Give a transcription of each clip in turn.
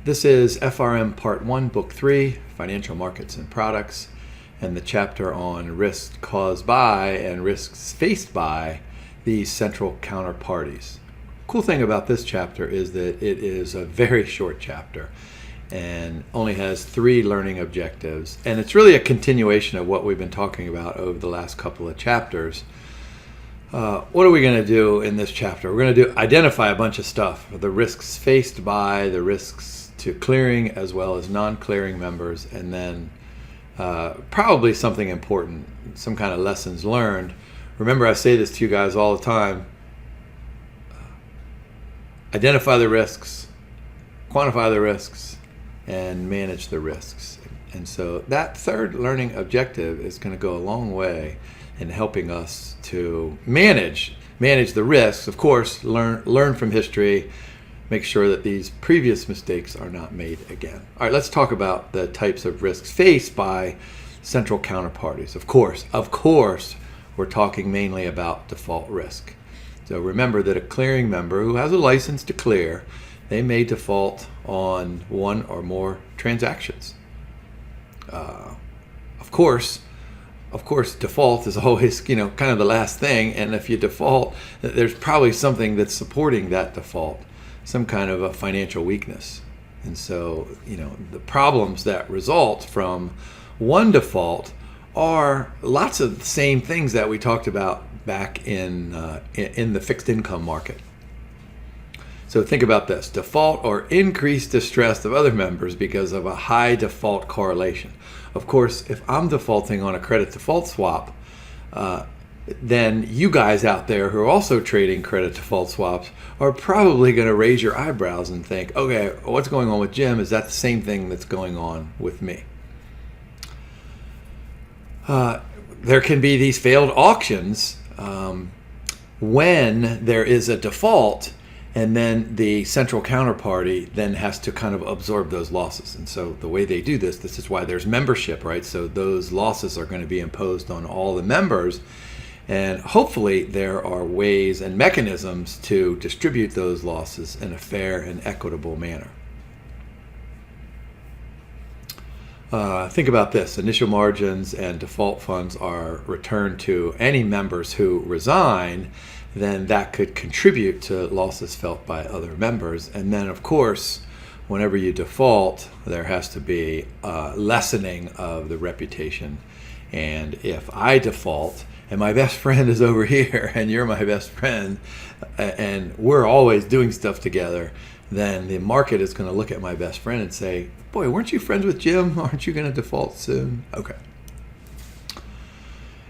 This is FRM Part 1, Book 3, Financial Markets and Products, and the chapter on risks caused by and risks faced by these central counterparties. Cool thing about this chapter is that it is a very short chapter and only has 3 learning objectives, and it's really a continuation of what we've been talking about over the last couple of chapters. What are we going to do in this chapter? We're going to identify a bunch of stuff, the risks faced by, the risks to clearing as well as non-clearing members, and then probably something important, some kind of lessons learned. Remember, I say this to you guys all the time. Identify the risks, quantify the risks, and manage the risks. And so that third learning objective is going to go a long way in helping us to manage the risks. Of course, learn from history, make sure that these previous mistakes are not made again. All right, let's talk about the types of risks faced by central counterparties. Of course, we're talking mainly about default risk. So remember that a clearing member who has a license to clear, they may default on one or more transactions. Of course, default is always, kind of the last thing. And if you default, there's probably something that's supporting that default, some kind of a financial weakness. And so, the problems that result from one default are lots of the same things that we talked about back in the fixed income market. So think about this: default or increased distress of other members because of a high default correlation. Of course, if I'm defaulting on a credit default swap, then you guys out there who are also trading credit default swaps are probably going to raise your eyebrows and think, okay, what's going on with Jim? Is that the same thing that's going on with me? There can be these failed auctions when there is a default, and then the central counterparty then has to kind of absorb those losses. And so the way they do this is why there's membership, right? So those losses are going to be imposed on all the members. And hopefully there are ways and mechanisms to distribute those losses in a fair and equitable manner. Think about this: initial margins and default funds are returned to any members who resign, then that could contribute to losses felt by other members. And then, of course, whenever you default, there has to be a lessening of the reputation. And if I default, and my best friend is over here, and you're my best friend, and we're always doing stuff together, then the market is going to look at my best friend and say, boy, weren't you friends with Jim? Aren't you going to default soon? Okay.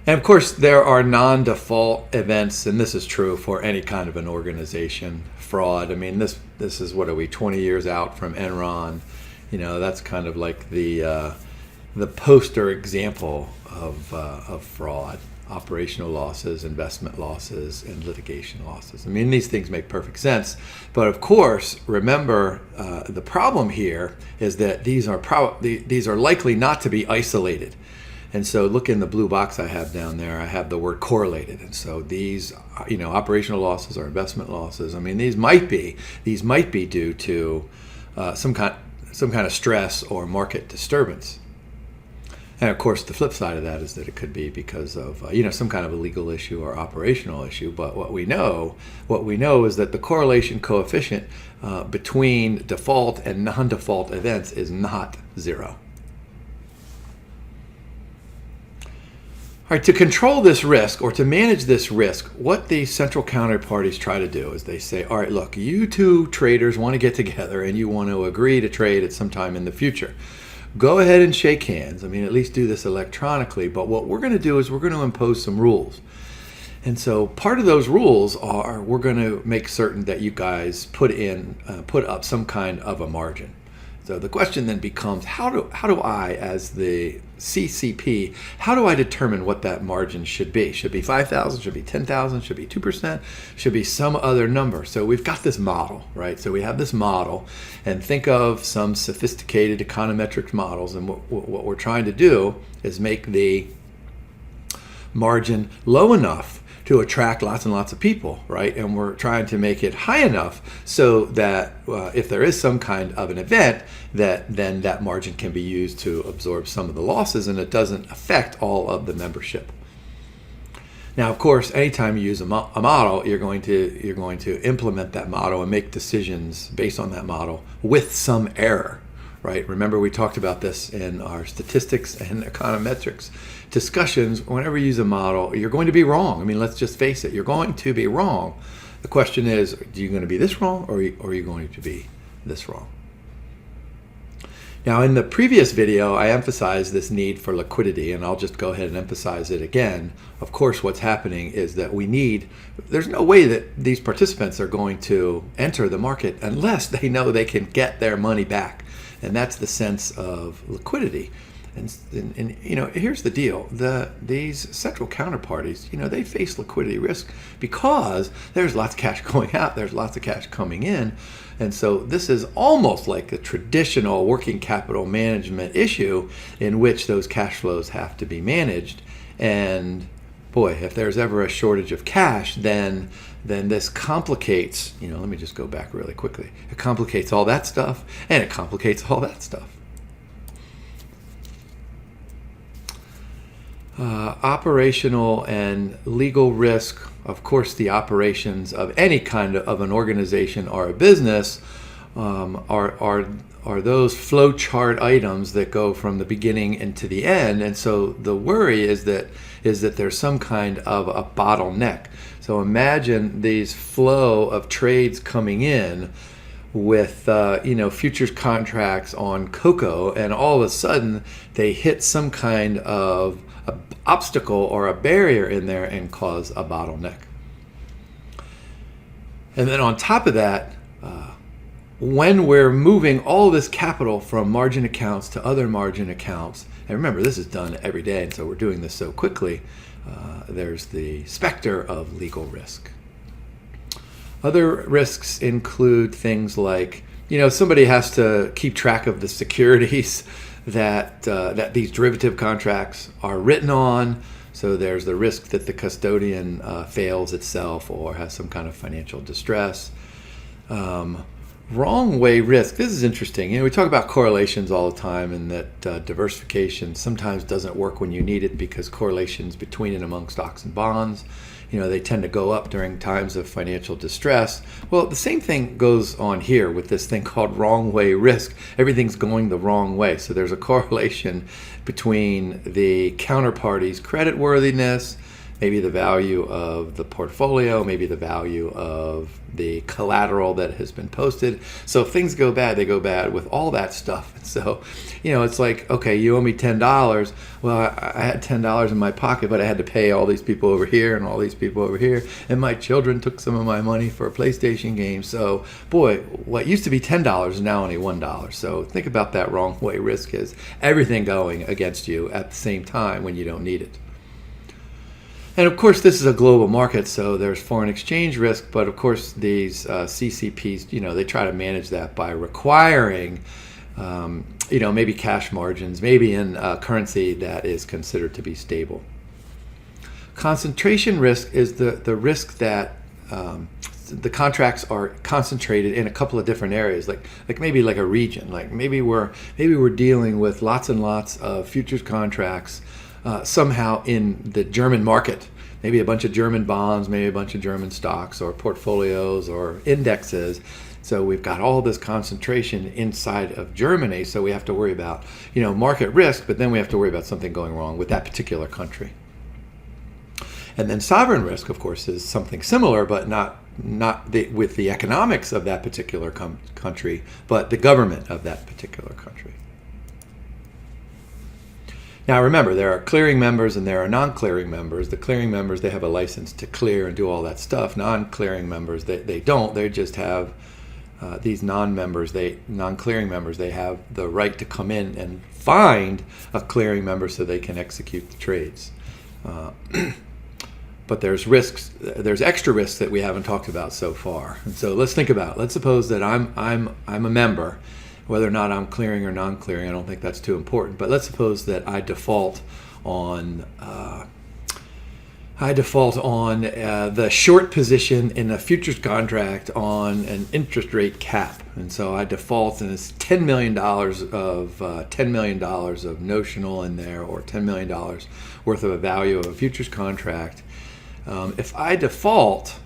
And of course, there are non-default events, and this is true for any kind of an organization. Fraud. I mean, this is, what are we, 20 years out from Enron? That's kind of like the poster example of fraud. Operational losses, investment losses, and litigation losses. I mean, these things make perfect sense. But of course, remember, the problem here is that these are likely not to be isolated. And so look in the blue box I have down there, I have the word correlated. And so these, operational losses or investment losses, I mean, these might be due to some kind of stress or market disturbance. And of course, the flip side of that is that it could be because of some kind of a legal issue or operational issue. But what we know is that the correlation coefficient between default and non-default events is not 0. All right, to control this risk or to manage this risk, what these central counterparties try to do is they say, all right, look, you two traders want to get together and you want to agree to trade at some time in the future. Go ahead and shake hands. I mean, at least do this electronically. But what we're going to do is we're going to impose some rules. And so part of those rules are we're going to make certain that you guys put up some kind of a margin. So the question then becomes, how do I, as the CCP, how do I determine what that margin should be? Should it be 5,000? Should it be 10,000? Should it be 2%? Should it be some other number? So we've got this model, right? So we have this model, and think of some sophisticated econometric models. And what we're trying to do is make the margin low enough to attract lots and lots of people, right? And we're trying to make it high enough so that if there is some kind of an event, then that margin can be used to absorb some of the losses, and it doesn't affect all of the membership. Now, of course, anytime you use a model, you're going to implement that model and make decisions based on that model with some error, right? Remember, we talked about this in our statistics and econometrics discussions. Whenever you use a model, you're going to be wrong. I mean, let's just face it, you're going to be wrong. The question is, are you going to be this wrong, or are you going to be this wrong? Now, in the previous video, I emphasized this need for liquidity, and I'll just go ahead and emphasize it again. Of course, what's happening is that there's no way that these participants are going to enter the market unless they know they can get their money back. And that's the sense of liquidity. And here's the deal. These central counterparties, they face liquidity risk because there's lots of cash going out, there's lots of cash coming in. And so this is almost like a traditional working capital management issue in which those cash flows have to be managed. And boy, if there's ever a shortage of cash, then this complicates, let me just go back really quickly. It complicates all that stuff, and it complicates all that stuff. Operational and legal risk. Of course, the operations of any kind of an organization or a business are those flow chart items that go from the beginning into the end. And so the worry is that there's some kind of a bottleneck. So imagine these flow of trades coming in with futures contracts on cocoa, and all of a sudden they hit some kind of a obstacle or a barrier in there and cause a bottleneck. And then on top of that, when we're moving all this capital from margin accounts to other margin accounts, and remember, this is done every day, and so we're doing this so quickly, there's the specter of legal risk. Other risks include things like, somebody has to keep track of the securities that these derivative contracts are written on. So there's the risk that the custodian fails itself or has some kind of financial distress. Wrong way risk. This is interesting. We talk about correlations all the time, and that diversification sometimes doesn't work when you need it because correlations between and among stocks and bonds, they tend to go up during times of financial distress. Well, the same thing goes on here with this thing called wrong way risk. Everything's going the wrong way. So there's a correlation between the counterparty's creditworthiness, maybe the value of the portfolio, maybe the value of the collateral that has been posted. So if things go bad, they go bad with all that stuff. And so, it's like, okay, you owe me $10. Well, I had $10 in my pocket, but I had to pay all these people over here and all these people over here. And my children took some of my money for a PlayStation game. So, boy, what used to be $10 is now only $1. So think about that wrong way risk is everything going against you at the same time when you don't need it. And of course, this is a global market, so there's foreign exchange risk. But of course, these CCPs, they try to manage that by requiring, maybe cash margins, maybe in currency that is considered to be stable. Concentration risk is the risk that the contracts are concentrated in a couple of different areas, like maybe like a region. Like maybe we're dealing with lots and lots of futures contracts. Somehow in the German market, maybe a bunch of German bonds, maybe a bunch of German stocks or portfolios or indexes. So we've got all this concentration inside of Germany. So we have to worry about, market risk, but then we have to worry about something going wrong with that particular country. And then sovereign risk, of course, is something similar, but not with the economics of that particular country, but the government of that particular country. Now remember, there are clearing members and there are non-clearing members. The clearing members, they have a license to clear and do all that stuff. Non-clearing members, they don't. They just have these non-clearing members, they have the right to come in and find a clearing member so they can execute the trades. But there's extra risks that we haven't talked about so far. And so let's suppose that I'm a member. Whether or not I'm clearing or non-clearing, I don't think that's too important. But let's suppose that I default on, I default on the short position in a futures contract on an interest rate cap, and so I default, and it's $10 million of notional in there, or $10 million worth of a value of a futures contract. If I default,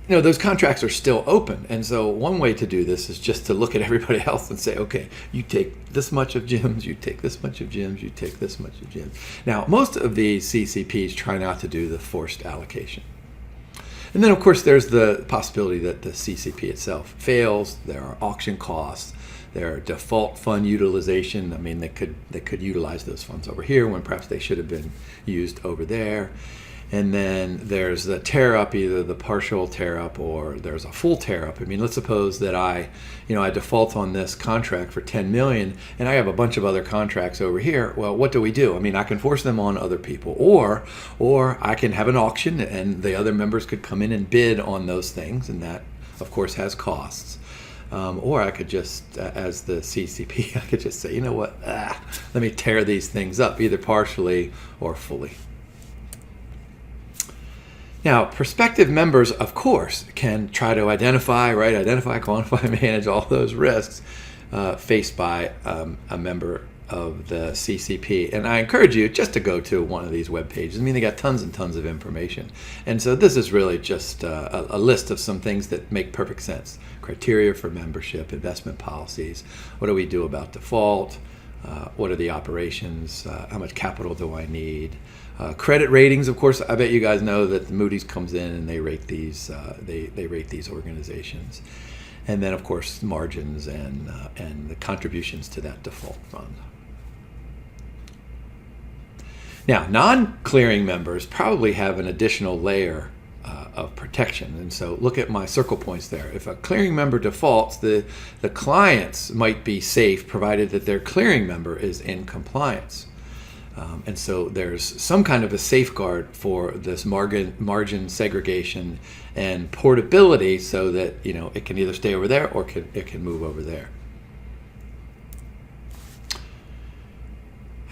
those contracts are still open. And so one way to do this is just to look at everybody else and say, okay, you take this much of Jim's, you take this much of Jim's, you take this much of Jim's. Now, most of these CCPs try not to do the forced allocation. And then, of course, there's the possibility that the CCP itself fails. There are auction costs. There are default fund utilization. I mean, they could utilize those funds over here when perhaps they should have been used over there. And then there's the tear up, either the partial tear up or there's a full tear up. I mean, let's suppose that I default on this contract for 10 million and I have a bunch of other contracts over here. Well, what do we do? I mean, I can force them on other people, or I can have an auction and the other members could come in and bid on those things, and that, of course, has costs. Or I could just, as the CCP, I could just say, you know what, let me tear these things up, either partially or fully. Now, prospective members, of course, can try to identify, quantify, manage all those risks faced by a member of the CCP. And I encourage you just to go to one of these web pages. I mean, they got tons and tons of information. And so this is really just a list of some things that make perfect sense. Criteria for membership, investment policies, what do we do about default, what are the operations, how much capital do I need, credit ratings. Of course, I bet you guys know that Moody's comes in and they rate these. They rate these organizations, and then of course margins and the contributions to that default fund. Now, non-clearing members probably have an additional layer of protection, and so look at my circle points there. If a clearing member defaults, the clients might be safe provided that their clearing member is in compliance. And so there's some kind of a safeguard for this margin segregation and portability, so that it can either stay over there or it can move over there.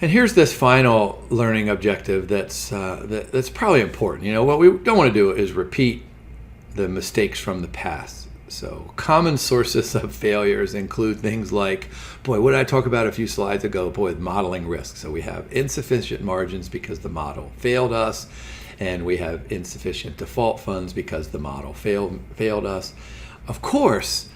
And here's this final learning objective that's probably important. What we don't want to do is repeat the mistakes from the past. So common sources of failures include things like, what did I talk about a few slides ago? Modeling risk. So we have insufficient margins because the model failed us, and we have insufficient default funds because the model failed us. Of course,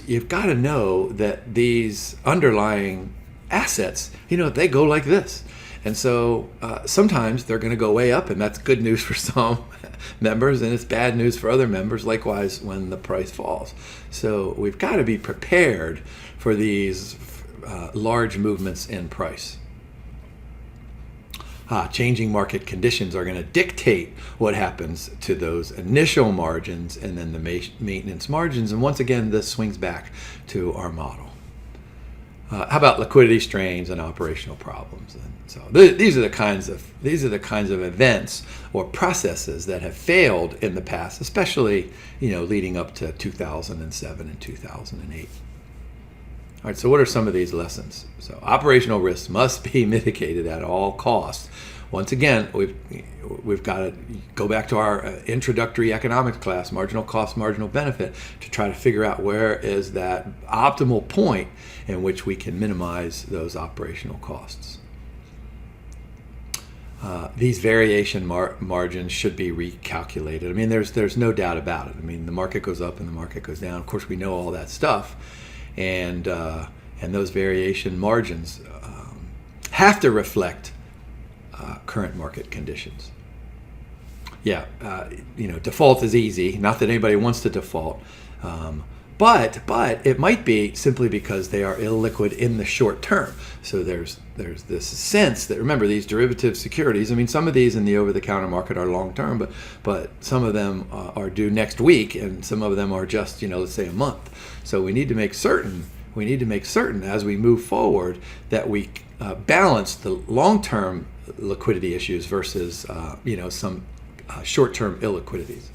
you've got to know that these underlying assets, they go like this. And so sometimes they're going to go way up, and that's good news for some members, and it's bad news for other members, likewise when the price falls. So we've got to be prepared for these large movements in price. Changing market conditions are going to dictate what happens to those initial margins and then the maintenance margins. And once again, this swings back to our model. How about liquidity strains and operational problems? And so these are the kinds of events or processes that have failed in the past, especially leading up to 2007 and 2008. All right, so what are some of these lessons? So operational risks must be mitigated at all costs. Once again, we've got to go back to our introductory economics class, marginal cost, marginal benefit, to try to figure out where is that optimal point in which we can minimize those operational costs. These variation margins should be recalculated. I mean, there's no doubt about it. I mean, the market goes up and the market goes down. Of course, we know all that stuff, and those variation margins have to reflect current market conditions. Default is easy. Not that anybody wants to default, but it might be simply because they are illiquid in the short term. So there's this sense that, remember, these derivative securities, I mean, some of these in the over-the-counter market are long term, but some of them are due next week, and some of them are just, let's say a month. So we need to make certain as we move forward that we balance the long-term liquidity issues versus some short-term illiquidities.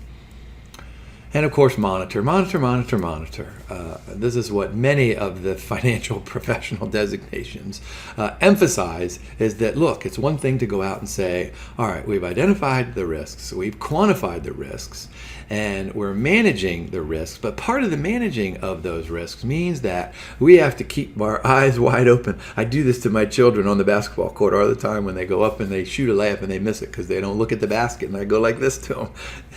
And of course, monitor. This is what many of the financial professional designations emphasize, is that, look, it's one thing to go out and say, all right, we've identified the risks, we've quantified the risks, and we're managing the risks. But part of the managing of those risks means that we have to keep our eyes wide open. I do this to my children on the basketball court all the time when they go up and they shoot a layup and they miss it because they don't look at the basket, and I go like this to them.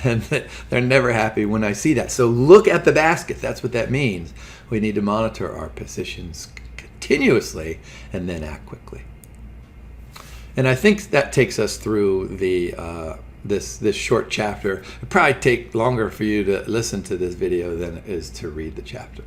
And they're never happy when I see that. So look at the basket. That's what that means. We need to monitor our positions continuously and then act quickly. And I think that takes us through the this short chapter. It'll probably take longer for you to listen to this video than it is to read the chapter.